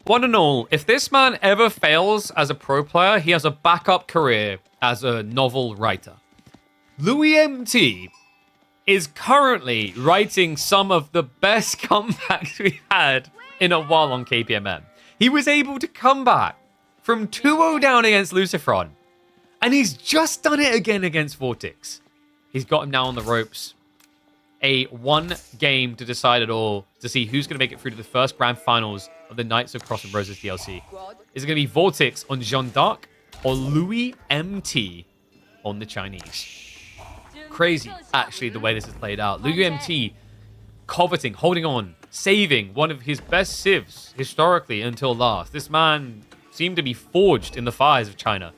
One and all, if this man ever fails as a pro player, he has a backup career as a novel writer. El.loueMT is currently writing some of the best comebacks we've had in a while on KPMM. He was able to come back from 2-0 down against Lucifron, and he's just done it again against Vortex. He's got him now on the ropes. A one game to decide it all to see who's going to make it through to the first grand finals of the Knights of Cross and Roses DLC. Is it going to be Vortex on Jeanne d'Arc or El.loueMT on the Chinese? Crazy, actually, the way this is played out. El.loueMT coveting, holding on, saving one of his best civs historically until last. This man seemed to be forged in the fires of China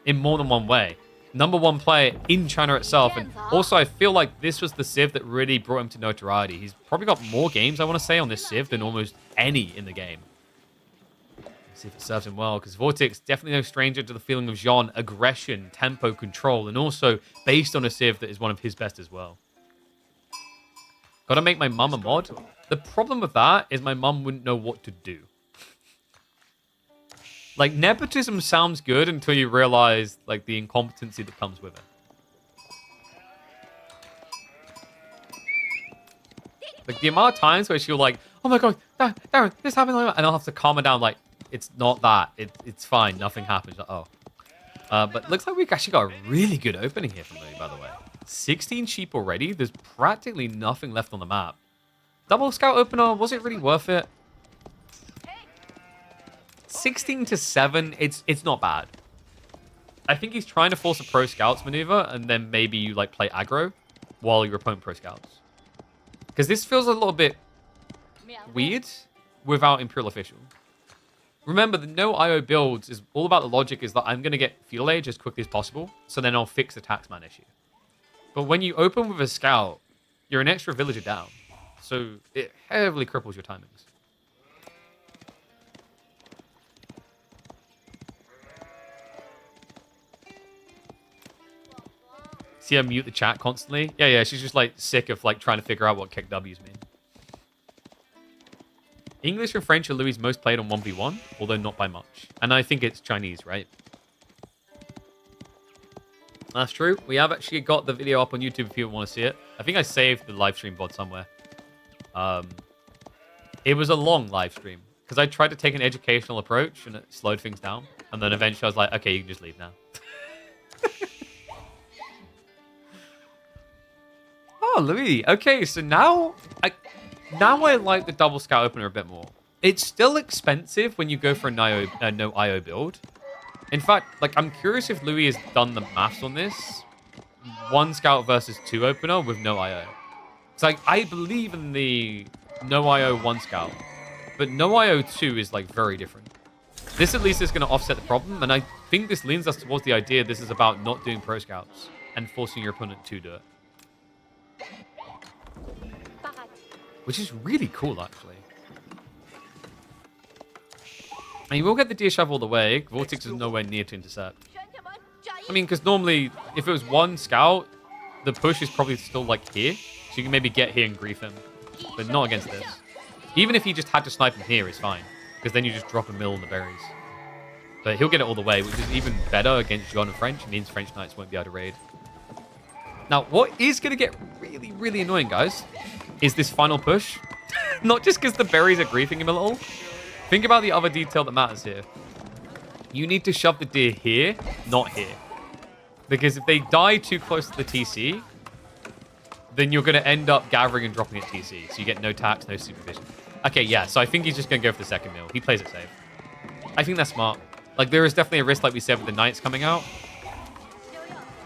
in more than one way. Number one player in China itself. And also, I feel like this was the civ that really brought him to notoriety. He's probably got more games, I want to say, on this civ than almost any in the game. Let's see if it serves him well, because Vortex, definitely no stranger to the feeling of Jeanne, aggression, tempo, control, and also based on a civ that is one of his best as well. Gotta make my mum a mod. The problem with that is my mum wouldn't know what to do. Like, nepotism sounds good until you realize, like, the incompetency that comes with it. Like, the amount of times where she'll like, oh my god, Darren, this happened like that. And I'll have to calm her down, like, it's not that. It's fine. Nothing happens. Like, oh. But looks like we've actually got a really good opening here from Louis, by the way. 16 sheep already. There's practically nothing left on the map. Double scout opener, was it really worth it? 16-7, it's not bad. I think he's trying to force a pro scouts maneuver, and then maybe you like play aggro while your opponent pro scouts. Because this feels a little bit weird without Imperial Official. Remember, the no IO builds is all about the logic is that I'm going to get field age as quickly as possible, so then I'll fix the taxman issue. But when you open with a scout, you're an extra villager down, so it heavily cripples your timings. See her mute the chat constantly? Yeah, she's just like sick of like trying to figure out what kick W's mean. English and French are Louis' most played on 1v1, although not by much. And I think it's Chinese, right? That's true. We have actually got the video up on YouTube if you want to see it. I think I saved the live stream VOD somewhere. It was a long live stream because I tried to take an educational approach and it slowed things down. And then eventually I was like, okay, you can just leave now. Oh, Louis. Okay, so now I like the double scout opener a bit more. It's still expensive when you go for a no IO build. In fact, like I'm curious if Louis has done the maths on this. 1 scout versus 2 opener with no IO. It's like I believe in the no IO 1 scout, but no IO 2 is like very different. This at least is going to offset the problem, and I think this leans us towards the idea this is about not doing pro scouts and forcing your opponent to do it. Which is really cool, actually. And you will get the deer shove all the way. Vortex is nowhere near to intercept. I mean, because normally, if it was 1 scout, the push is probably still, like, here. So you can maybe get here and grief him. But not against this. Even if he just had to snipe him here, it's fine. Because then you just drop a mill on the berries. But he'll get it all the way, which is even better against Jeanne and French. It means French Knights won't be able to raid. Now, what is going to get really, really annoying, guys, is this final push. Not just because the berries are griefing him a little. Think about the other detail that matters here. You need to shove the deer here, not here. Because if they die too close to the TC, then you're going to end up gathering and dropping at TC. So you get no tax, no supervision. Okay, yeah, so I think he's just going to go for the second mill. He plays it safe. I think that's smart. Like, there is definitely a risk, like we said, with the Knights coming out.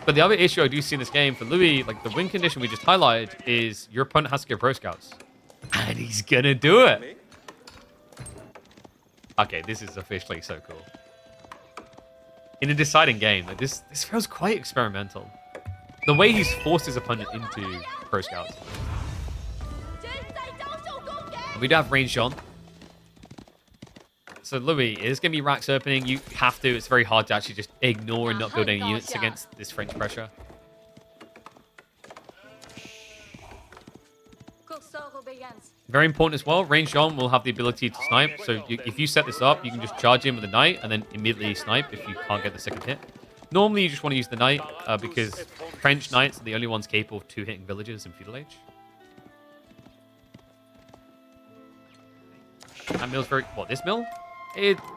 But the other issue I do see in this game for Louis, like the win condition we just highlighted, is your opponent has to go pro scouts. And he's going to do it. Okay, this is officially so cool. In a deciding game, like this feels quite experimental. The way he's forced his opponent into pro scouts. We do have range on. So Louis, it's going to be racks opening. You have to. It's very hard to actually just ignore and not build any units against this French pressure. Very important as well, Range on will have the ability to snipe. So if you set this up, you can just charge in with the knight and then immediately snipe if you can't get the second hit. Normally, you just want to use the knight because French knights are the only ones capable of two-hitting villages in feudal age. That mill's very... What, this mill?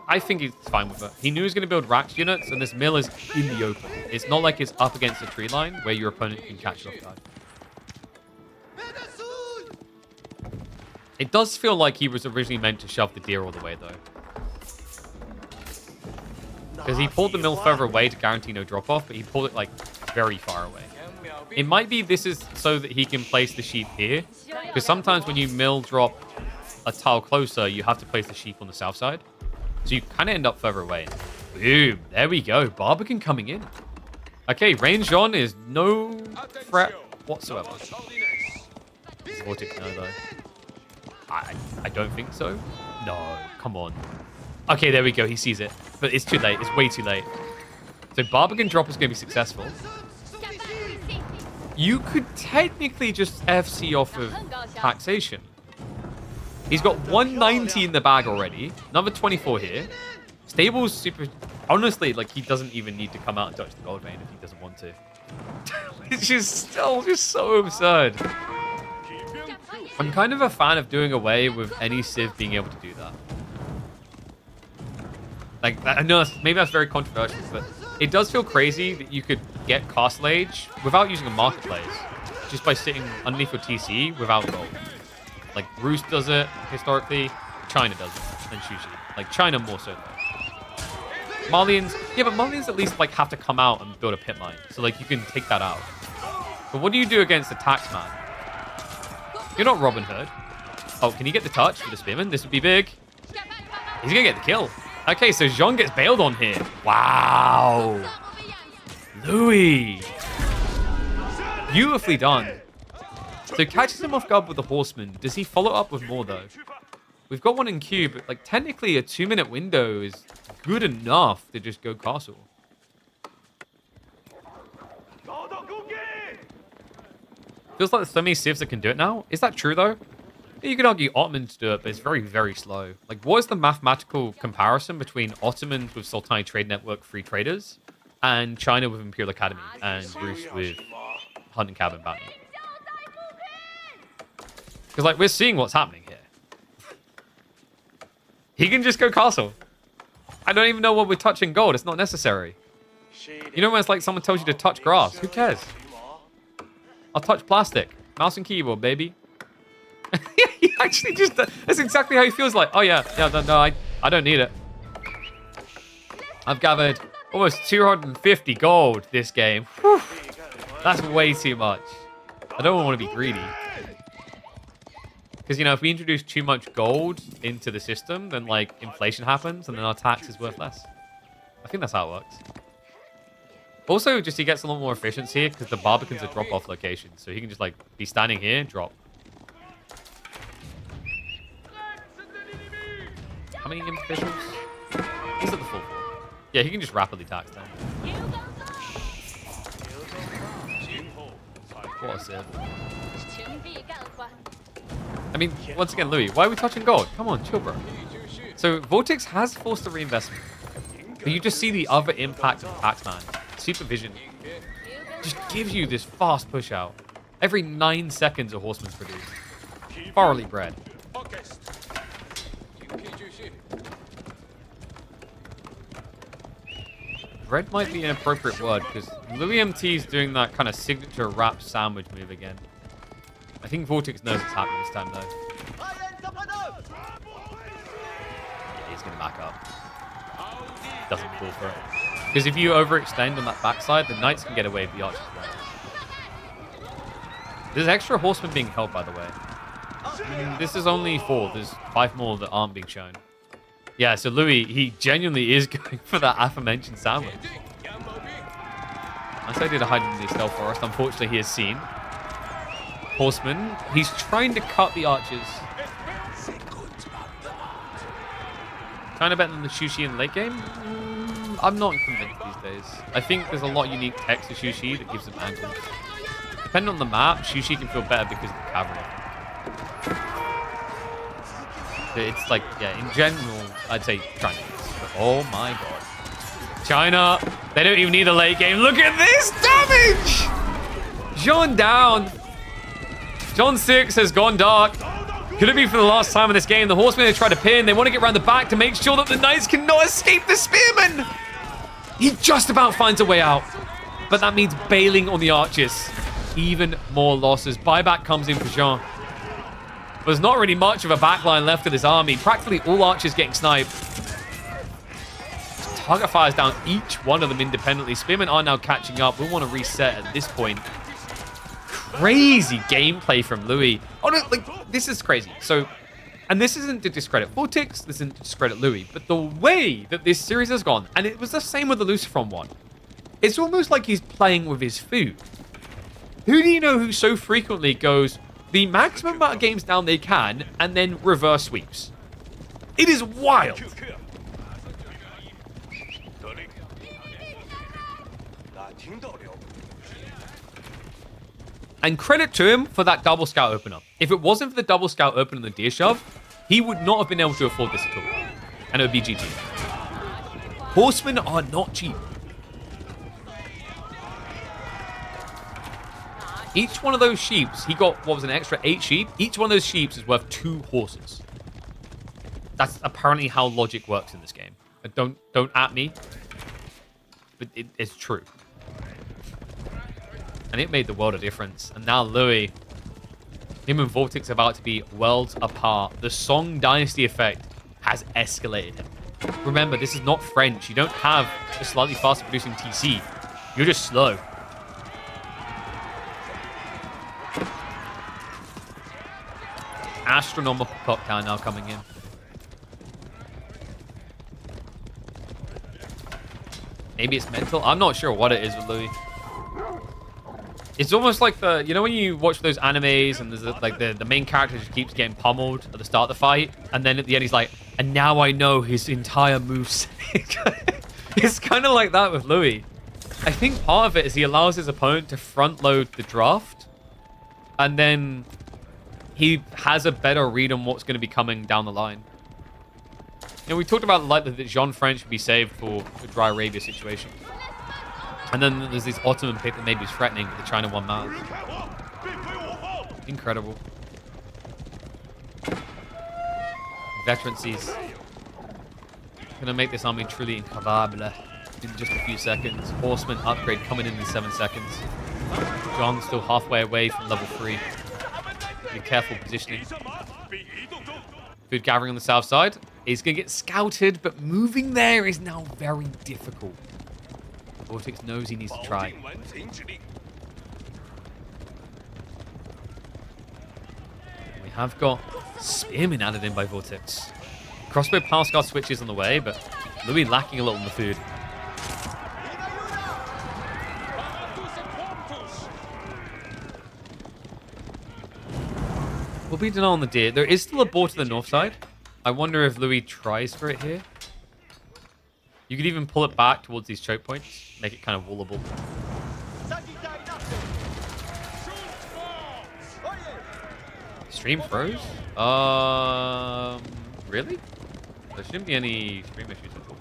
I think he's fine with it. He knew he was going to build Rax units, and this mill is in the open. It's not like it's up against a tree line where your opponent can catch you off guard. It does feel like he was originally meant to shove the deer all the way, though. Because he pulled the mill further away to guarantee no drop-off, but he pulled it, like, very far away. It might be this is so that he can place the sheep here. Because sometimes when you mill drop a tile closer, you have to place the sheep on the south side. So you kind of end up further away. Boom. There we go. Barbican coming in. Okay, range on is no threat whatsoever. Vortex, no, though. I don't think so. No, come on. Okay, there we go. He sees it. But it's too late. It's way too late. So Barbican drop is going to be successful. You could technically just FC off of taxation. He's got 190 in the bag already. Another 24 here. Stable's super... Honestly, like, he doesn't even need to come out and touch the gold vein if he doesn't want to. It's just still just so absurd. I'm kind of a fan of doing away with any Civ being able to do that. Like, I know maybe that's very controversial, but it does feel crazy that you could get Castle Age without using a marketplace, just by sitting underneath your TC without gold. Like, Roost does it, historically. China does it, and Shushi. Like, China more so, though. Malians, yeah, but Malians at least, like, have to come out and build a pit mine. So, like, you can take that out. But what do you do against a taxman? You're not Robin Hood. Oh, can you get the touch for the spearman? This would be big. He's gonna get the kill. Okay, so Jean gets bailed on here. Wow. Louis. Beautifully done. So catches him off guard with the horseman. Does he follow up with more, though? We've got one in queue, but, like, technically a 2-minute window is good enough to just go castle. Feels like there's so many civs that can do it now. Is that true, though? You could argue Ottomans do it, but it's very, very slow. Like, what is the mathematical comparison between Ottomans with Sultani Trade Network free traders and China with Imperial Academy and Rus with Hunt and Cabin Bounty? Because, like, we're seeing what's happening here. He can just go castle. I don't even know what we're touching gold. It's not necessary. You know when it's like someone tells you to touch grass? Who cares? I'll touch plastic. Mouse and keyboard, baby. He actually just... That's exactly how he feels like. Oh, yeah. Yeah, no, I don't need it. I've gathered almost 250 gold this game. Whew. That's way too much. I don't want to be greedy. Because, you know, if we introduce too much gold into the system, then, like, inflation happens, and then our tax is worth less. I think that's how it works. Also, just he gets a lot more efficiency here, because the Barbican's a drop-off location. So he can just, like, be standing here and drop. How many imp officials? He's at the full 4. Yeah, he can just rapidly tax them. What a save. I mean, once again, Louis, why are we touching gold? Come on, chill, bro. So, Vortex has forced a reinvestment. But you just see the other impact of Taxman. Supervision just gives you this fast push out. Every 9 seconds, a horseman's produced. Thoroughly bred. Bred might be an appropriate word, because @loueMT is doing that kind of signature wrap sandwich move again. I think Vortex knows it's happening this time, though. Yeah, he's going to back up. Doesn't fall for it. Because if you overextend on that backside, the knights can get away with the archers as well. There's extra horsemen being held, by the way. This is only 4. There's 5 more that aren't being shown. Yeah, so Louis, he genuinely is going for that aforementioned sandwich. I said I did a hide in the stealth forest. Unfortunately, he has seen. Horseman, he's trying to cut the archers. Trying to bet on the Shushi in the late game? I'm not convinced these days. I think there's a lot of unique text to Shushi that gives them angles. Depending on the map, Shushi can feel better because of the cavalry. It's like, yeah, in general, I'd say China. But oh my god. China, they don't even need a late game. Look at this damage! Jean down. John 6 has gone dark. Could it be for the last time in this game? The Horsemen, they try to pin. They want to get around the back to make sure that the Knights cannot escape the Spearman. He just about finds a way out. But that means bailing on the Archers. Even more losses. Buyback comes in for Jean. There's not really much of a backline left of this army. Practically all Archers getting sniped. Target fires down each one of them independently. Spearmen are now catching up. We'll want to reset at this point. Crazy gameplay from Louis. Oh, no, like, this is crazy. So, and this isn't to discredit Vortex, this isn't to discredit Louis, but the way that this series has gone, and it was the same with the Lucifron one, it's almost like he's playing with his food. Who do you know who so frequently goes the maximum amount of games down they can, and then reverse sweeps? It is wild. And credit to him for that double scout opener. If it wasn't for the double scout opener and the deer shove, he would not have been able to afford this at all. And it would be GG. Horsemen are not cheap. Each one of those sheeps, he got, what was an extra 8 sheep? Each one of those sheeps is worth 2 horses. That's apparently how logic works in this game. Don't at me. But it's true. And it made the world a difference. And now Louis, him and Vortex are about to be worlds apart. The Song Dynasty effect has escalated him. Remember, this is not French. You don't have a slightly faster producing TC. You're just slow. Astronomical clock tower now coming in. Maybe it's mental. I'm not sure what it is with Louis. It's almost like the, you know when you watch those animes and there's like the main character just keeps getting pummeled at the start of the fight, and then at the end he's like, and now I know his entire moveset. It's kind of like that with Louis. I think part of it is he allows his opponent to front load the draft, and then he has a better read on what's going to be coming down the line. You know, we talked about the likelihood that Jean French would be saved for the Dry Arabia situation. And then there's this Ottoman pick that maybe is threatening with the China 1 map. Incredible. Veterancies. Gonna make this army truly incapable in just a few seconds. Horseman upgrade coming in 7 seconds. John's still halfway away from level 3. Be careful positioning. Food gathering on the south side. He's gonna get scouted, but moving there is now very difficult. Vortex knows he needs to try. We have got Spearman added in by Vortex. Crossbow Pulse switches on the way, but Louis lacking a little in the food. We'll be done on the deer. There is still a boar to the north side. I wonder if Louis tries for it here. You could even pull it back towards these choke points. Make it kind of wallable. Stream froze? Really? There shouldn't be any stream issues at all.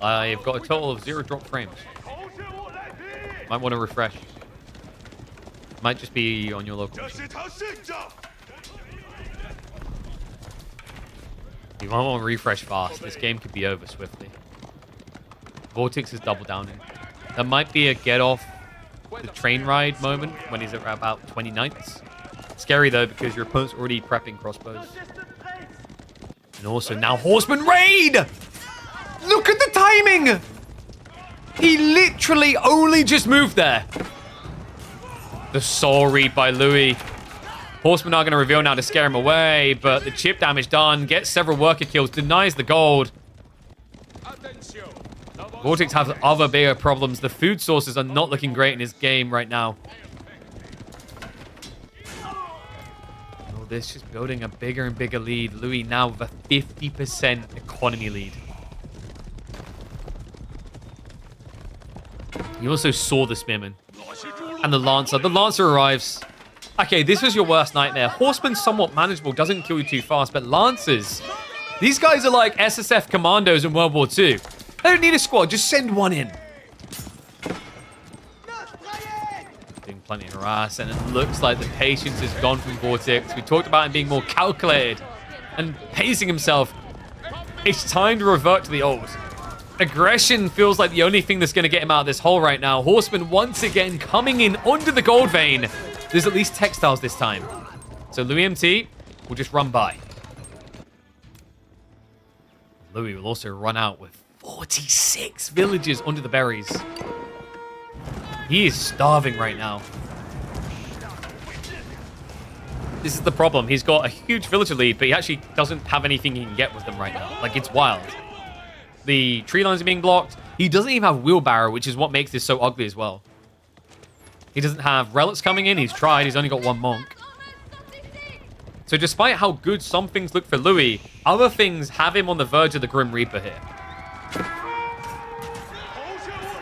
I've got a total of 0 drop frames. Might want to refresh. Might just be on your local machine. You might want to refresh fast. This game could be over swiftly. Vortex is double downing. There might be a get off the train ride moment when he's at about 29th. Scary though, because your opponent's already prepping crossbows. And also now Horseman Raid! Look at the timing! He literally only just moved there. The Soul Reap by Louis. Horsemen are going to reveal now to scare him away, but the chip damage done. Gets several worker kills. Denies the gold. Vortex has other bigger problems. The food sources are not looking great in his game right now. Oh, this just building a bigger and bigger lead. Louis now with a 50% economy lead. He also saw the Spearman. And the Lancer. The Lancer arrives. Okay, this was your worst nightmare. Horseman's somewhat manageable, doesn't kill you too fast, but Lancers, these guys are like SSF commandos in World War II. They don't need a squad, just send one in. Doing plenty of harass, and it looks like the patience is gone from Vortex. We talked about him being more calculated and pacing himself. It's time to revert to the old. Aggression feels like the only thing that's going to get him out of this hole right now. Horseman once again coming in under the gold vein. There's at least textiles this time. So loueMT will just run by. Louis will also run out with 46 villagers under the berries. He is starving right now. This is the problem. He's got a huge villager lead, but he actually doesn't have anything he can get with them right now. Like, it's wild. The tree lines are being blocked. He doesn't even have wheelbarrow, which is what makes this so ugly as well. He doesn't have relics coming in. He's tried. He's only got one monk. So despite how good some things look for Louis, other things have him on the verge of the Grim Reaper here.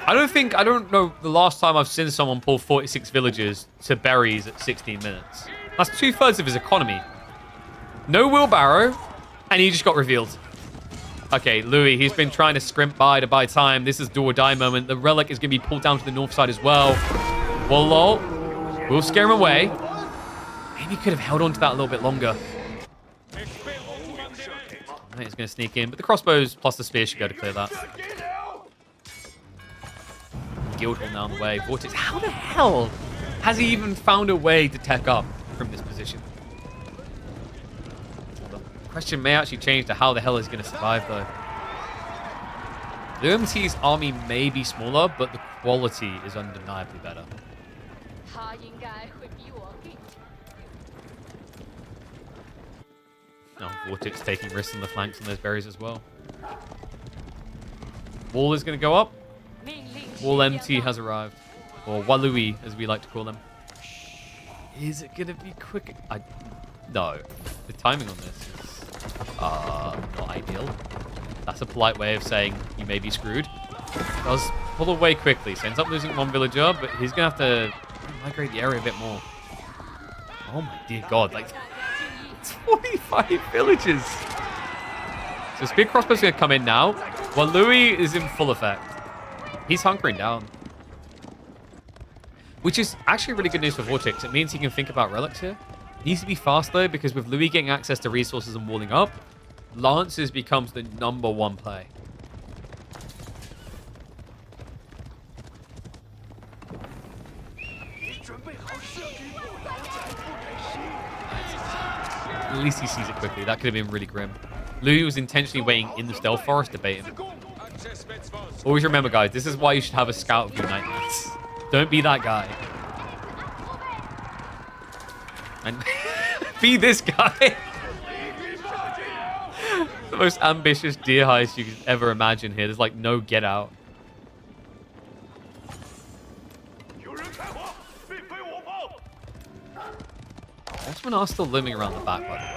I don't know the last time I've seen someone pull 46 villagers to berries at 16 minutes. That's 2/3 of his economy. No wheelbarrow, and he just got revealed. Okay, Louis, he's been trying to scrimp by to buy time. This is do or die moment. The relic is going to be pulled down to the north side as well. Well, lol. We'll scare him away. Maybe he could have held on to that a little bit longer. Right, he's going to sneak in, but the crossbows plus the spear should go to clear that. Guildhall now on the way. Vortex, how the hell has he even found a way to tech up from this position? The question may actually change to how the hell he's going to survive, though. loueMT's army may be smaller, but the quality is undeniably better. Now, Vortex taking risks on the flanks on those berries as well. Wall is going to go up. AoE4 has arrived. Or Walui, as we like to call them. Is it going to be quick? No. The timing on this is not ideal. That's a polite way of saying you may be screwed. Does pull away quickly, so ends up losing one villager, but he's going to have to migrate the area a bit more. Oh my dear god, like 25 villagers. So Spear Crossbow's going to come in now, while Louis is in full effect. He's hunkering down. Which is actually really good news for Vortex. It means he can think about relics here. Needs to be fast though, because with Louis getting access to resources and walling up, Lancers becomes the #1 play. At least he sees it quickly. That could have been really grim. Louis was intentionally waiting in the stealth forest to bait him. Always remember, guys, this is why you should have a scout of your nightmares. Don't be that guy. And be this guy. The most ambitious deer heist you could ever imagine here. There's like no get out. Horsemen are still looming around the back, by the way.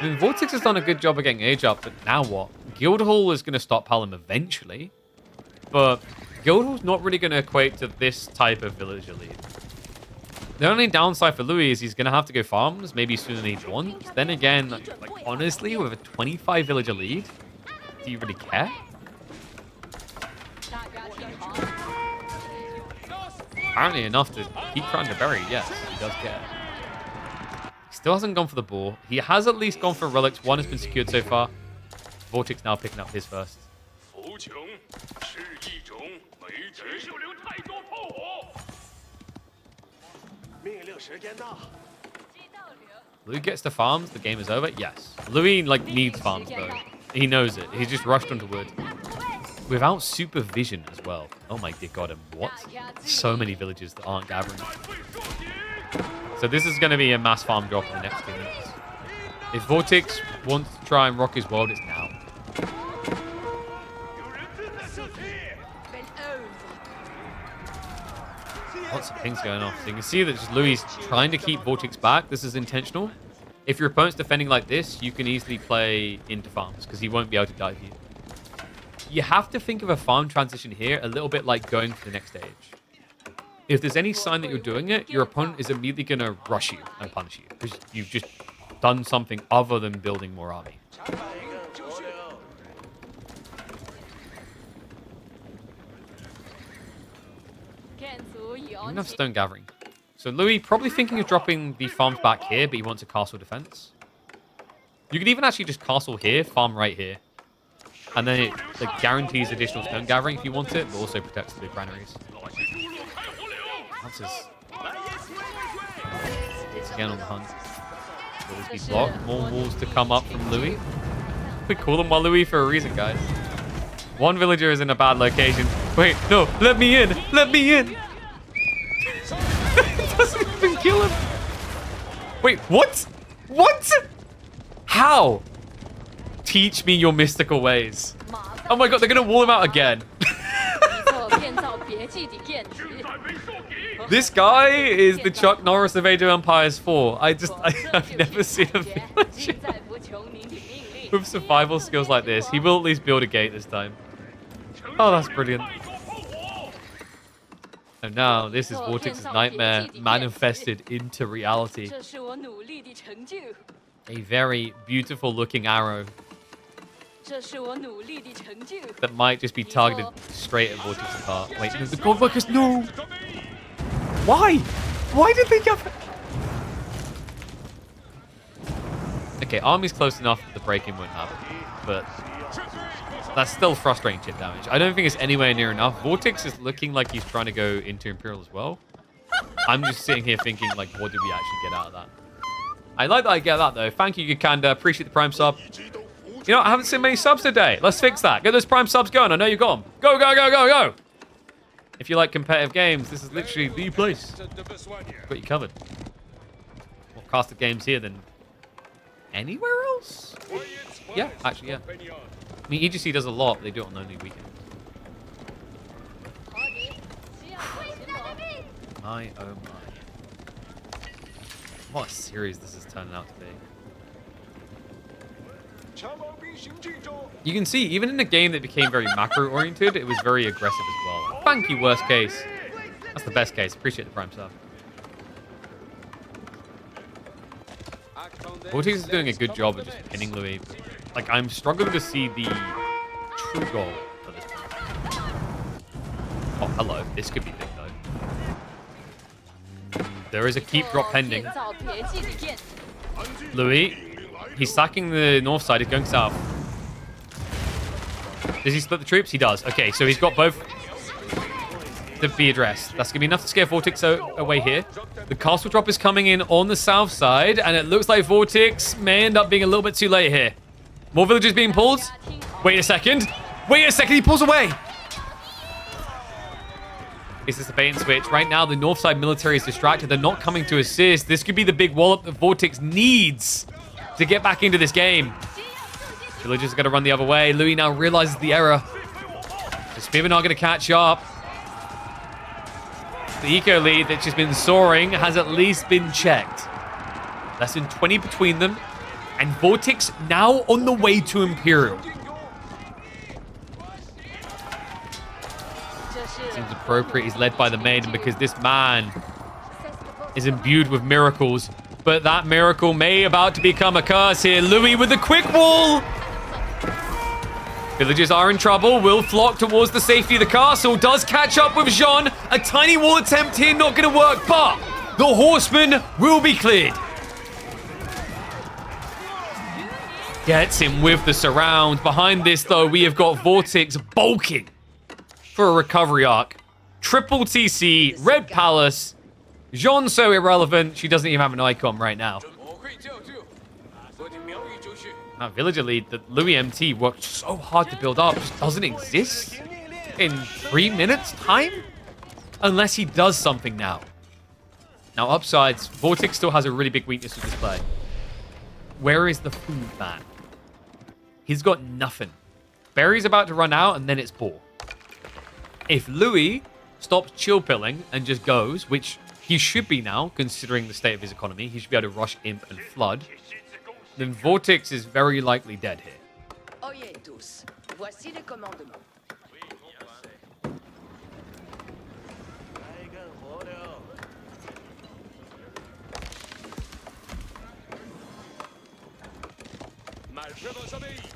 I mean, Vortex has done a good job of getting age up, but now what? Guildhall is going to stockpile him eventually, but Guildhall's not really going to equate to this type of villager lead. The only downside for Louis is he's going to have to go farms, maybe sooner than he wants. Then again, like honestly, with a 25 villager lead, do you really care? Apparently enough to keep trying to bury, yes, he does care. He still hasn't gone for the boar. He has at least gone for relics. One has been secured so far. Vortex now picking up his first. Louis gets to farms, the game is over. Yes. Louis like needs farms though. He knows it. He's just rushed onto wood. Without supervision as well. Oh my dear god, and what? So many villages that aren't gathering. So this is going to be a mass farm drop in the next 2 minutes. If Vortex wants to try and rock his world, it's now. Lots of things going on. So you can see that just Louis trying to keep Vortex back. This is intentional. If your opponent's defending like this, you can easily play into farms because he won't be able to dive you. you have to think of a farm transition here a little bit like going to the next stage. If there's any sign that you're doing it, your opponent is immediately going to rush you and punish you because you've just done something other than building more army. Enough stone gathering. So Louis probably thinking of dropping the farms back here, but he wants a castle defense. You could even actually just castle here, farm right here. And then it like, guarantees additional stone gathering if you want it, but also protects the granaries. It's again on the hunt. Will this be blocked? More walls to come up from Louis. We call them Louis for a reason, guys. One villager is in a bad location. Wait, no, let me in! Let me in! It doesn't even kill him. Wait, what? What? How? Teach me your mystical ways. Oh my god, they're gonna wall him out again. This guy is the Chuck Norris of Age of Empires 4. I've never seen a villager with survival skills like this. He will at least build a gate this time. Oh, that's brilliant. And now this is Vortex's nightmare manifested into reality. A very beautiful looking arrow that might just be targeted straight at Vortex's heart. Wait, no, the gold workers, no! Why? Why did they get... Okay, army's close enough that the break-in won't happen, but that's still frustrating chip damage. I don't think it's anywhere near enough. Vortex is looking like he's trying to go into Imperial as well. I'm just sitting here thinking, like, what did we actually get out of that? I like that I get that, though. Thank you, Gakanda. Appreciate the Prime sub. You know, I haven't seen many subs today. Let's fix that. Get those Prime subs going. I know you got them. Go, go, go, go, go! If you like competitive games, this is literally the place. Got you covered. More casted games here than anywhere else? Yeah, actually, yeah. I mean, EGC does a lot, but they do it on only weekends. My, oh my. What a series this is turning out to be. You can see, even in a game that became very macro-oriented, it was very aggressive as well. Thank you, worst case. That's the best case. Appreciate the Prime sub. Vortex is doing a good job of just pinning Louis. Like, I'm struggling to see the true goal for this one. Oh, hello. This could be big, though. There is a keep drop pending. Louis, he's sacking the north side. He's going south. Does he split the troops? He does. Okay, so he's got both to be addressed. That's going to be enough to scare Vortex away here. The castle drop is coming in on the south side, and it looks like Vortex may end up being a little bit too late here. More villagers being pulled. Wait a second. Wait a second. He pulls away. Is this a bait and switch? Right now, the north side military is distracted. They're not coming to assist. This could be the big wallop that Vortex needs to get back into this game. Villagers are going to run the other way. Louis now realizes the error. The spearmen are going to catch up. The eco lead that's just been soaring has at least been checked. Less than 20 between them. And Vortex now on the way to Imperial. Seems appropriate. He's led by the maiden because this man is imbued with miracles. But that miracle may about to become a curse here. Louis with the quick wall. Villagers are in trouble. Will flock towards the safety of the castle. Does catch up with Jean. A tiny wall attempt here, not going to work. But the horseman will be cleared. Gets him with the surround. Behind this, though, we have got Vortex bulking for a recovery arc. Triple TC, Red Palace. Jean so irrelevant, she doesn't even have an icon right now. That villager lead that AoE.MT worked so hard to build up just doesn't exist in 3 minutes time? Unless he does something now. Now, upsides, Vortex still has a really big weakness to display. Where is the food man? He's got nothing. Berry's about to run out, and then it's poor. If Louis stops chill-pilling and just goes, which he should be now, considering the state of his economy, he should be able to rush Imp and Flood, then Vortex is very likely dead here. Voici les commandements.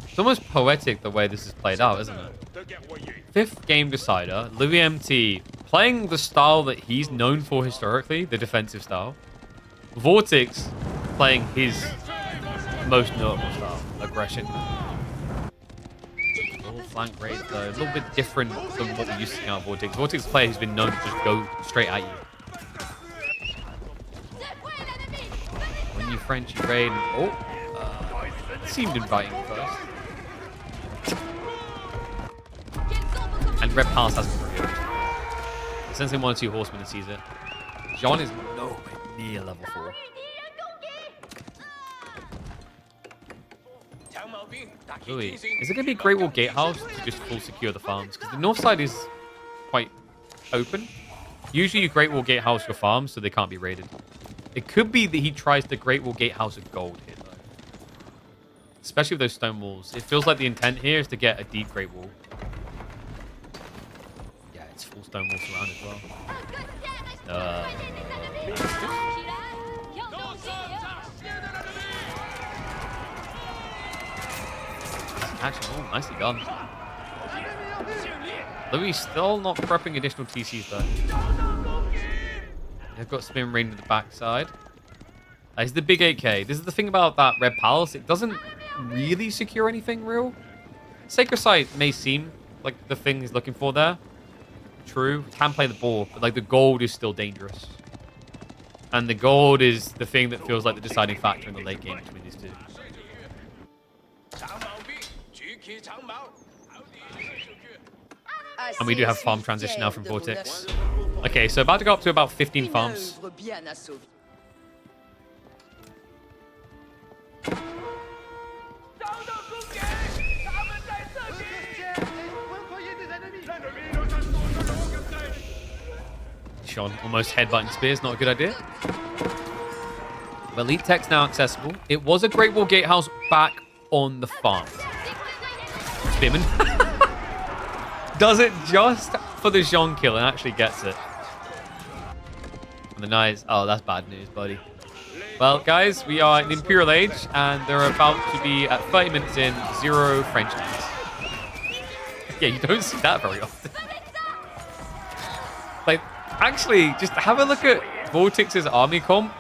It's almost poetic the way this is played out, isn't it? 5th game decider, loueMT playing the style that he's known for historically, the defensive style. Vortex playing his most notable style, aggression. All flank raids though, a little bit different than what we used to see out of Vortex. Vortex player has been known to just go straight at you. When you French, you raid, it seemed inviting first. And Red Palace has been revealed. Sensing 1 or 2 horsemen and sees it. Jean is nowhere near level 4. Louis, is it going to be Great Wall Gatehouse to just full secure the farms? Because the north side is quite open. Usually you Great Wall Gatehouse your farms so they can't be raided. It could be that he tries to Great Wall Gatehouse of gold here, though. Especially with those stone walls. It feels like the intent here is to get a deep Great Wall. Yeah, it's full stone walls around as well. Action, oh, nicely done. Louis still not prepping additional TCs though. They've got spin rain to the backside. It's the big 8k. This is the thing about that Red Palace. It doesn't really secure anything real. Sacred Site may seem like the thing he's looking for there. True, can play the ball, but like the gold is still dangerous. And the gold is the thing that feels like the deciding factor in the late game between these two. And we do have farm transition now from Vortex. Okay, so about to go up to about 15 farms. Sean almost headbutting spears, not a good idea. Elite Tech's now accessible. It was a Great Wall Gatehouse back on the farm. Spearman. Does it just for the Jean kill and actually gets it. And the Knights. Oh, that's bad news, buddy. Well, guys, we are in the Imperial Age, and they're about to be at 30 minutes in, 0 French Knights. Yeah, you don't see that very often. Like, actually, just have a look at Vortex's army comp.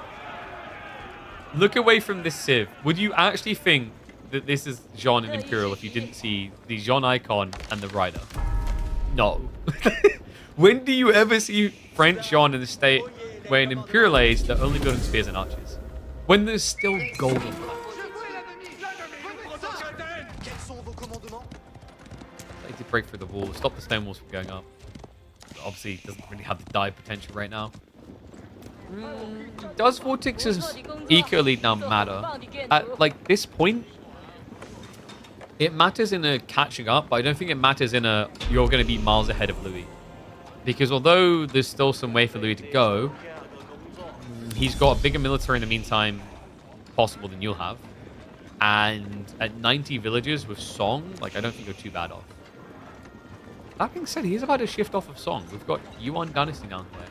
Look away from this Civ. Would you actually think that this is Jean and Imperial if you didn't see the Jean icon and the rider? No. When do you ever see French Jean in the state where in Imperial Age they're only building spears and archers? When there's still gold on that. Like to break through the wall, stop the stone walls from going up. Obviously, doesn't really have the dive potential right now. Does Vortex's eco lead now matter? At like this point, it matters in a catching up, but I don't think it matters in a you're going to be miles ahead of Louis. Because although there's still some way for Louis to go, he's got a bigger military in the meantime possible than you'll have. And at 90 villages with Song, like I don't think you're too bad off. That being said, he's about to shift off of Song. We've got Yuan Dynasty down there.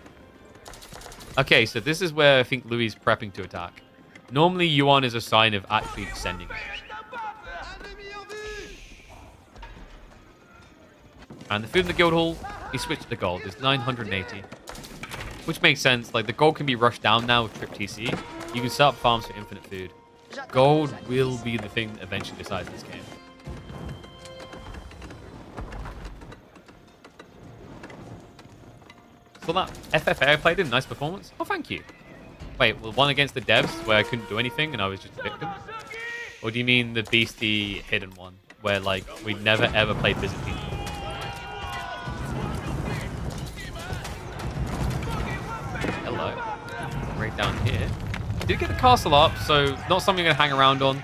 Okay, so this is where I think Louis is prepping to attack. Normally, Yuan is a sign of actually descending. And the food in the guild hall, he switched to gold. It's 980. Which makes sense. Like, the gold can be rushed down now with Trip TC. You can set up farms for infinite food. Gold will be the thing that eventually decides this game. So that FFA I played in, nice performance. Oh, thank you. Wait, well, one against the devs where I couldn't do anything and I was just a victim? Or do you mean the beastie hidden one where, like, we never ever played Byzantine? Hello. Right down here. Did get the castle up, so not something I'm going to hang around on.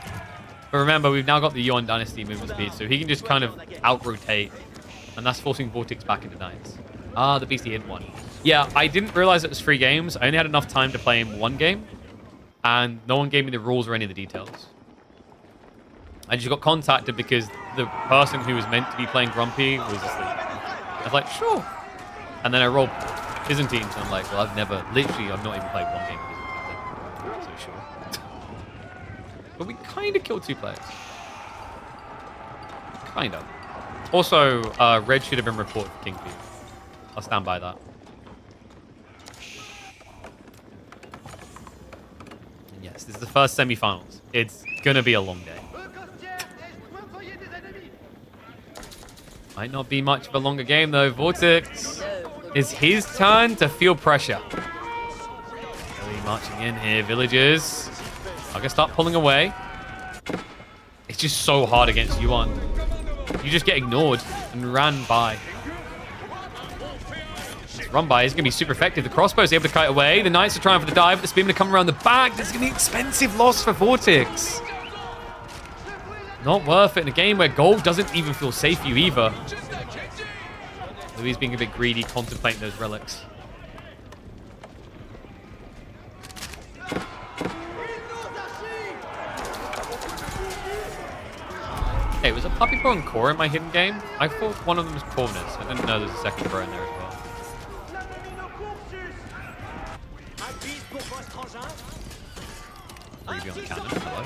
But remember, we've now got the Yuan Dynasty movement speed, so he can just kind of out-rotate. And that's forcing Vortex back into Knights. Ah, the beastie hidden one. Yeah, I didn't realize it was 3 games. I only had enough time to play in 1 game. And no one gave me the rules or any of the details. I just got contacted because the person who was meant to be playing Grumpy was asleep. I was like, sure. And then I rolled Byzantines, and I'm like, well, I've not even played one game of Byzantines. So sure. But we kind of killed 2 players. Kind of. Also, Red should have been reported for Kingpy. I'll stand by that. And yes, this is the first semi-finals. It's gonna be a long day. Might not be much of a longer game though. Vortex, it's his turn to feel pressure. Really marching in here, villagers. I'm gonna start pulling away. It's just so hard against Yuan. You just get ignored and ran by. This run by is gonna be super effective. The crossbow is able to kite away. The knights are trying for the dive. The spearmen to come around the back. This is gonna be an expensive loss for Vortex. Not worth it in a game where gold doesn't even feel safe for you either. Louis being a bit greedy, contemplating those relics. Hey, was a Puppy Pro and Core in my hidden game? I thought one of them was Corners. I didn't know there's a second pro in there as well. Freebie on the cannon. Hello.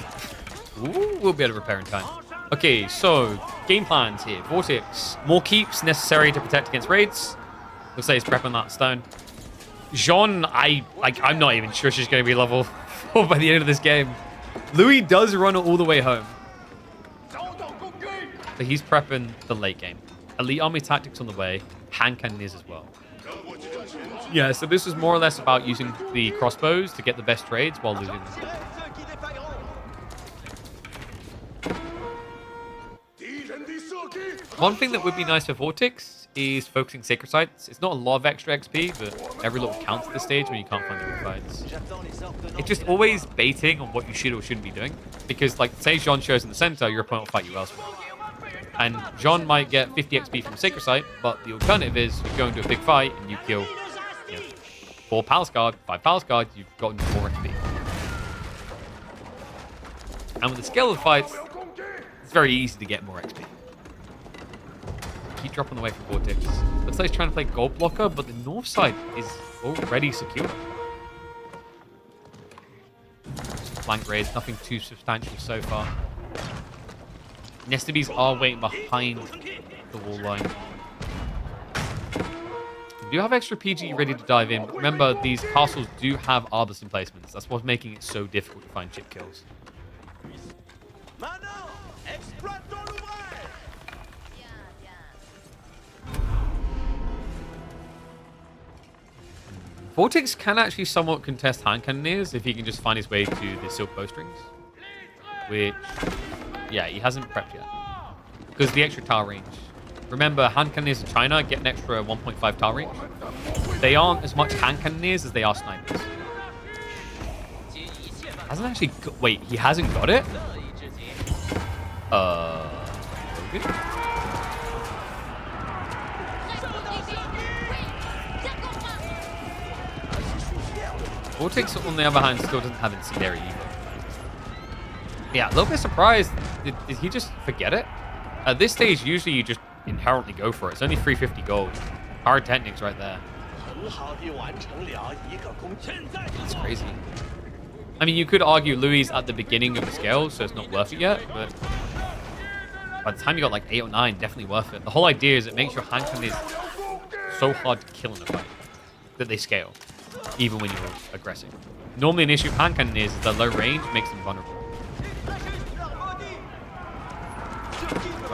Ooh, we'll be able to repair in time. Okay, so game plans here. Vortex, more keeps necessary to protect against raids. Looks like he's prepping that stone. Jean, I'm not even sure she's going to be level 4 by the end of this game. Louis does run all the way home. But he's prepping the late game. Elite army tactics on the way. Hand cannoneers as well. Yeah, so this is more or less about using the crossbows to get the best trades while losing them. One thing that would be nice for Vortex is focusing Sacred Sites. It's not a lot of extra XP, but every little counts at this stage when you can't find the good fights. It's just always baiting on what you should or shouldn't be doing. Because, like, say Jean shows in the center, your opponent will fight you elsewhere. And Jean might get 50 XP from Sacred Site, but the alternative is you go into a big fight and you kill 4 Palace Guard, 5 Palace Guard, you've gotten more XP. And with the scale of the fights, it's very easy to get more XP. Keep dropping away from Vortex. Looks like he's trying to play gold blocker, but the north side is already secure. Flank raids, nothing too substantial so far. Nestabes are waiting behind the wall line. We do have extra PG ready to dive in. But remember, these castles do have arbors emplacements. That's what's making it so difficult to find chip kills. Vortex can actually somewhat contest hand cannoneers if he can just find his way to the silk bowstrings. Which, yeah, he hasn't prepped yet. Because the extra tower range. Remember, hand cannoneers in China get an extra 1.5 tower range. They aren't as much hand cannoneers as they are snipers. Hasn't actually wait, he hasn't got it? Okay. Vortex, on the other hand, still doesn't have Incendiary either. Yeah, a little bit surprised. Did he just forget it? At this stage, usually you just inherently go for it. It's only 350 gold. Hard techniques right there. That's crazy. I mean, you could argue Louis at the beginning of the scale, so it's not worth it yet, but by the time you got like 8 or 9, definitely worth it. The whole idea is it makes your hand cannon so hard to kill in a fight that they scale, even when you're aggressive. Normally an issue with hand cannon is the low range makes them vulnerable.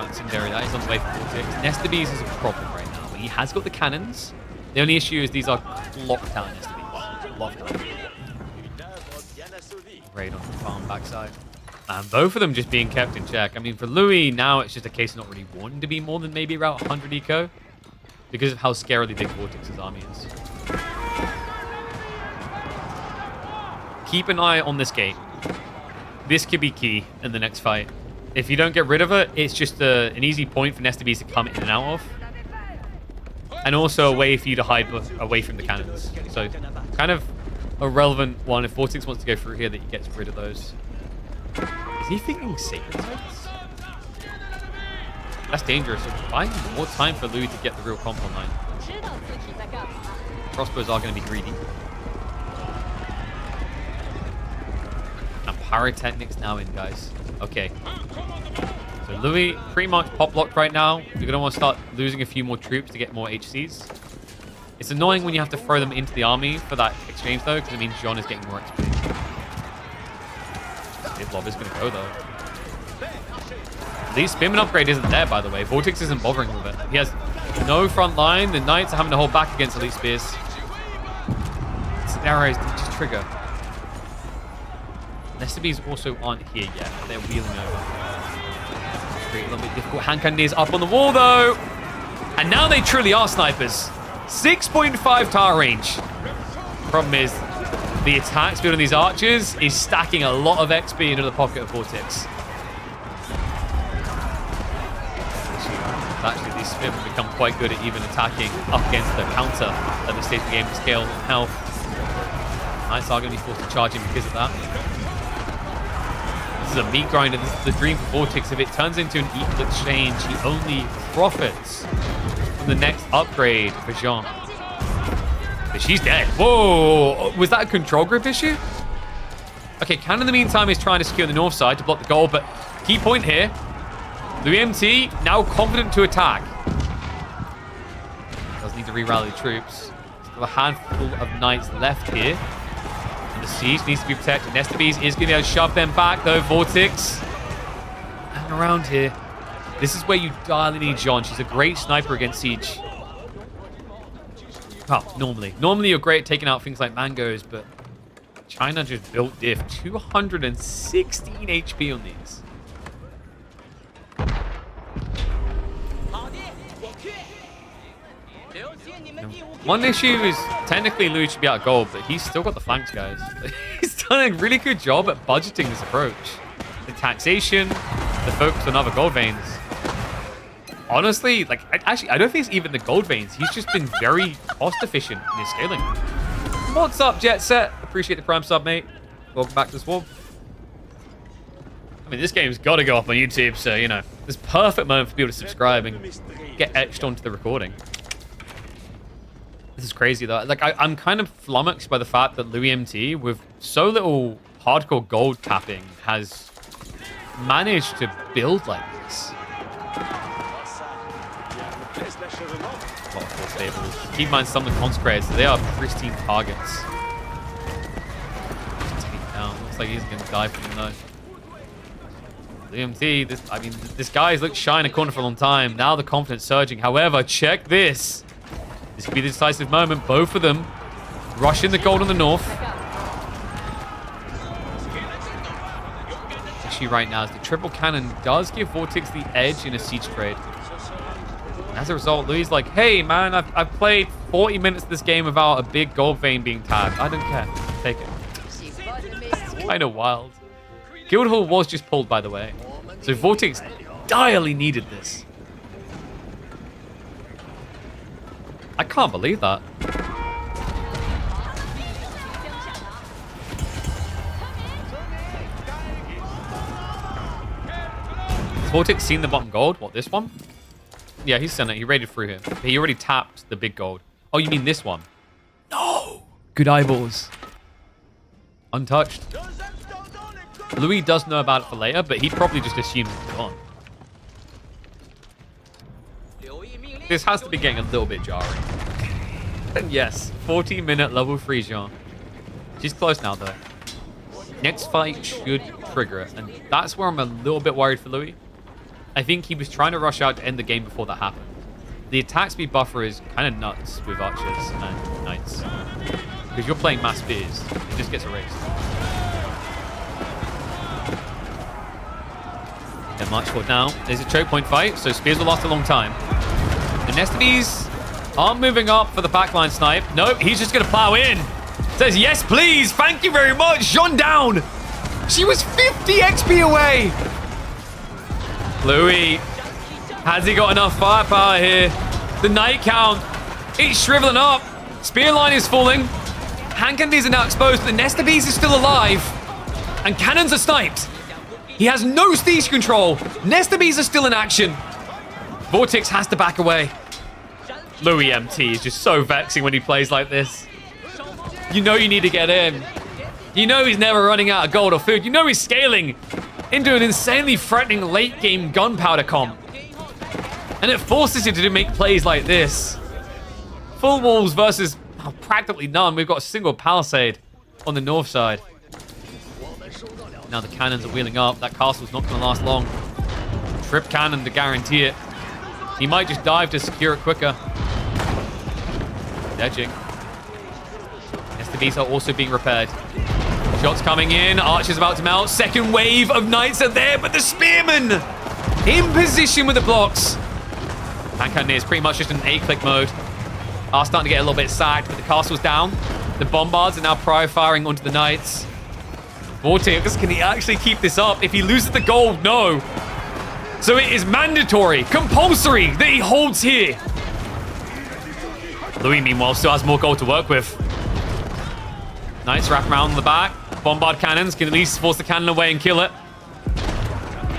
Incendiary, that is on the way for Vortex. Nestabes is a problem right now. He has got the cannons. The only issue is these are locked down Nestabes. Locked down. Raid on the farm backside. And both of them just being kept in check. I mean, for Louis, now it's just a case of not really wanting to be more than maybe about 100 eco. Because of how scarily big Vortex's army is. Keep an eye on this gate. This could be key in the next fight. If you don't get rid of it, it's just an easy point for Nestabes to come in and out of. And also a way for you to hide away from the cannons. So, kind of a relevant one if Vortex wants to go through here that he gets rid of those. Is he thinking Sacred Sites? That's dangerous. So buying more time for Louis to get the real comp online. Crossbows are going to be greedy. And pyrotechnics now in, guys. Okay. So Louis pretty much pop locked right now. You're going to want to start losing a few more troops to get more HCs. It's annoying when you have to throw them into the army for that exchange, though, because it means Jean is getting more XP. His lob is going to go, though. The spearman upgrade isn't there, by the way. Vortex isn't bothering with it. He has no front line. The knights are having to hold back against elite spears. Arrows just trigger. Nestabes also aren't here yet. They're wheeling over. It's a little bit difficult. Hand cannon is up on the wall, though. And now they truly are snipers. 6.5 tar range. Problem is, the attack speed on these archers is stacking a lot of XP into the pocket of Vortex. Actually, these spearmen become quite good at even attacking up against the counter at this stage of the game to scale and health. Knights are going to be forced to charge him because of that. This is a meat grinder. This is the dream for Vortex. If it turns into an equal exchange, he only profits from the next upgrade for Jean. But she's dead. Whoa! Was that a control group issue? Okay, Can in the meantime is trying to secure the north side to block the goal, but key point here. loueMT now confident to attack. Does need to re-rally troops. Still a handful of knights left here. And the siege needs to be protected. Nestabes is going to be able to shove them back, though. Vortex. And around here. This is where you darling need Jean. She's a great sniper against siege. Well, normally. Normally you're great at taking out things like mangoes, but China just built diff. 216 HP on these. One issue is technically Louis should be out of gold, but he's still got the flanks, guys. He's done a really good job at budgeting this approach. The taxation, the focus on other gold veins. Honestly, like, actually, I don't think it's even the gold veins. He's just been very cost efficient in his scaling. What's up, Jet Set? Appreciate the Prime sub, mate. Welcome back to the Swarm. I mean, this game's got to go up on YouTube, so, you know, this perfect moment for people to subscribe and get etched onto the recording. This is crazy, though. Like, I'm kind of flummoxed by the fact that loueMT, with so little hardcore gold capping, has managed to build like this. A lot of full stables. Keep in mind, some of the consecrated, so they are pristine targets. Take it down. Looks like he's going to die from them, though. loueMT, this guy's looked shy in a corner for a long time. Now the confidence surging. However, check this. This could be the decisive moment. Both of them rushing the gold on the north. The issue right now is the triple cannon does give Vortex the edge in a siege trade. And as a result, Louis like, hey, man, I've played 40 minutes of this game without a big gold vein being tagged. I don't care. Take it. It's kind of wild. Guildhall was just pulled, by the way. So Vortex direly needed this. I can't believe that. Has Vortex seen the bottom gold? What, this one? Yeah, he's seen it. He raided through him. He already tapped the big gold. Oh, you mean this one? No! Good eyeballs. Untouched. Louis does know about it for later, but he probably just assumed it's gone. This has to be getting a little bit jarring. And yes, 40-minute level 3 Jean. She's close now, though. Next fight should trigger it, and that's where I'm a little bit worried for Louis. I think he was trying to rush out to end the game before that happened. The attack speed buffer is kind of nuts with archers and knights. Because you're playing mass spears, it just gets erased. They're march forward now. There's a choke point fight, so spears will last a long time. The Nestabes aren't moving up for the backline snipe. Nope, he's just going to plow in. Says, yes, please. Thank you very much. Jean down. She was 50 XP away. Louis, has he got enough firepower here? The knight count, it's shriveling up. Spear line is falling. Hand cannons are now exposed. The Nestabes is still alive. And cannons are sniped. He has no siege control. Nestabes are still in action. Vortex has to back away. *loueMT is just so vexing when he plays like this. You know you need to get in. You know he's never running out of gold or food. You know he's scaling into an insanely threatening late-game gunpowder comp. And it forces you to make plays like this. Full walls versus practically none. We've got a single palisade on the north side. Now the cannons are wheeling up. That castle's not going to last long. Trip cannon to guarantee it. He might just dive to secure it quicker. Edging. STVs are also being repaired. Shots coming in. Archer's about to melt. Second wave of knights are there, but the spearmen in position with the blocks. Hand cannon is pretty much just in A-click mode. Are starting to get a little bit sacked, but the castle's down. The bombards are now firing onto the knights. Vortex, can he actually keep this up? If he loses the gold, no. So it is mandatory, compulsory that he holds here. Louis, meanwhile, still has more gold to work with. Knights wrap around the back. Bombard cannons can at least force the cannon away and kill it.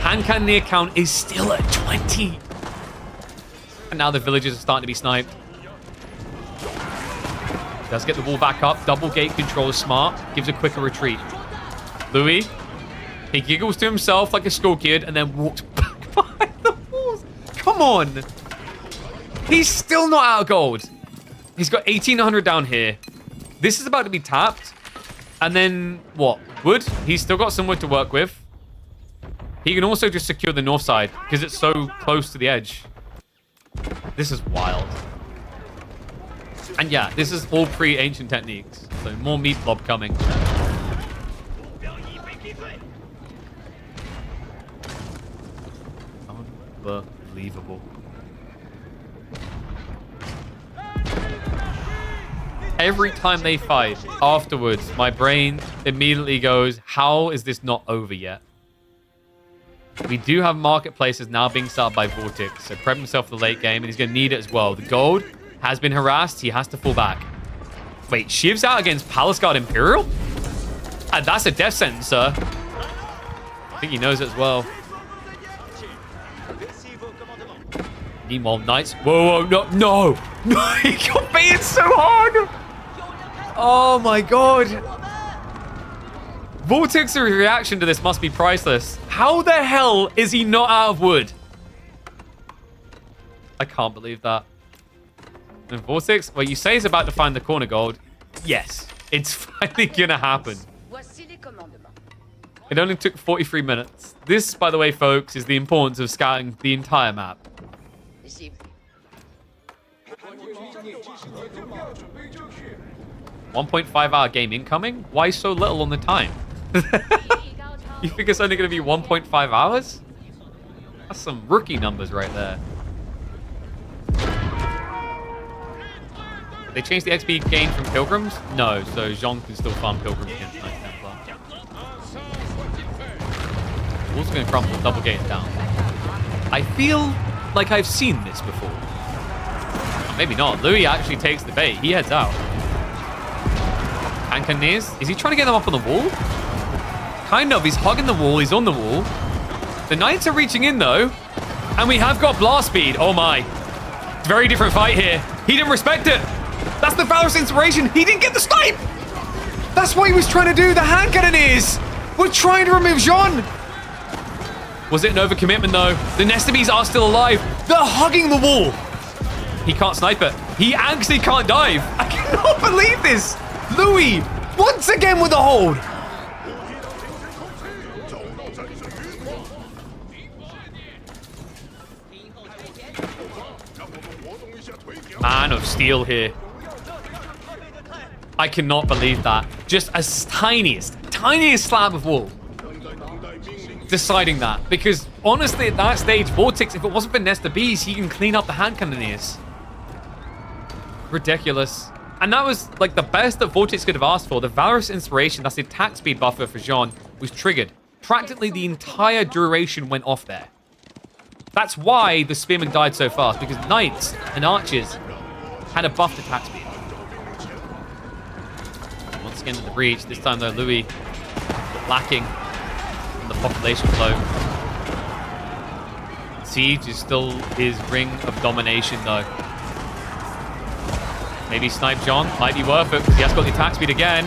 Hand cannoneer count is still at 20. And now the villagers are starting to be sniped. Does get the wall back up. Double gate control is smart. Gives a quicker retreat. Louis, he giggles to himself like a school kid and then walks back behind the walls. Come on. He's still not out of gold. He's got 1,800 down here. This is about to be tapped. And then, what? Wood? He's still got some wood to work with. He can also just secure the north side because it's so close to the edge. This is wild. And yeah, this is all pre-ancient techniques. So more meat blob coming. Unbelievable. Every time they fight, afterwards, my brain immediately goes, how is this not over yet? We do have marketplaces now being set up by Vortex, so prep himself for the late game, and he's going to need it as well. The gold has been harassed. He has to fall back. Wait, Shiv's out against Palace Guard Imperial? That's a death sentence, sir. I think he knows it as well. Meanwhile, Knights... Whoa, no, no! No, he got baited so hard! Oh my god. Vortex's reaction to this must be priceless. How the hell is he not out of wood? I can't believe that. And Vortex, well, you say he's about to find the corner gold. Yes, it's finally gonna happen. It only took 43 minutes. This, by the way, folks, is the importance of scouting the entire map. 1.5-hour game incoming? Why so little on the time? You think it's only going to be 1.5 hours? That's some rookie numbers right there. They changed the XP gain from Pilgrims? No, so Jean can still farm Pilgrims against Knight Templar. Wall's going to crumble, double gate down. I feel like I've seen this before. Maybe not. Louis actually takes the bait. He heads out. Cannoneers. Is he trying to get them up on the wall? Kind of. He's hugging the wall. He's on the wall. The Knights are reaching in, though. And we have got blast speed. Oh, my. Very different fight here. He didn't respect it. That's the Valorous Inspiration. He didn't get the snipe. That's what he was trying to do. The hand cannoneers were trying to remove Jean. Was it an overcommitment, though? The Nestabes are still alive. They're hugging the wall. He can't snipe it. He actually can't dive. I cannot believe this. Louis, once again with a hold. Man of Steel here. I cannot believe that. Just a tiniest slab of wall. Deciding that. Because honestly, at that stage, Vortex, if it wasn't for Nesta Bees, he can clean up the hand cannoneers. Ridiculous. And that was like the best that Vortex could have asked for. The Valorous Inspiration, that's the attack speed buffer for Jean, was triggered. Practically the entire duration went off there. That's why the Spearmen died so fast, because Knights and Archers had a buffed attack speed. Once again to the breach. This time though, Louis lacking in the population flow. Siege is still his ring of domination, though. Maybe Snipe John might be worth it because he has got the attack speed again.